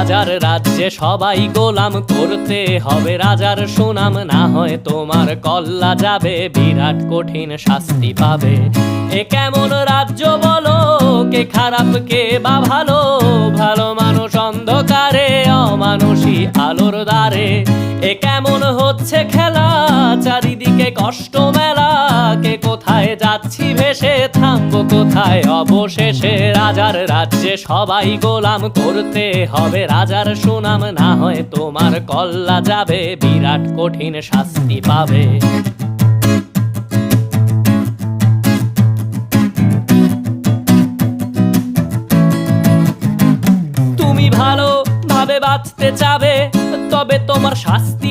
রাজার রাজ্যে সবাই গোলাম, করতে হবে রাজার সুনাম, না হয় তোমার কল্লা যাবে, বিরাট কঠিন শাস্তি পাবে। এ কেমন রাজ্য বলো, কে খারাপ কে বা ভালো, ভালো মানুষ অন্ধকারে, অমানুষী আলোর দ্বারে। এ কেমন হচ্ছে খেলা, চারিদিকে কষ্ট মেলা, কে কোথায় যাচ্ছি ভেসে, থামবো কোথায় অবশেষে। রাজার রাজ্যে সবাই গোলাম, করতে হবে রাজার সুনাম, না হয় তোমার কল্লা যাবে, বিরাট কঠিন শাস্তি পাবে। তুমি ভালো ভাবে বাঁচতে চাবে, তবে তোমার শাস্তি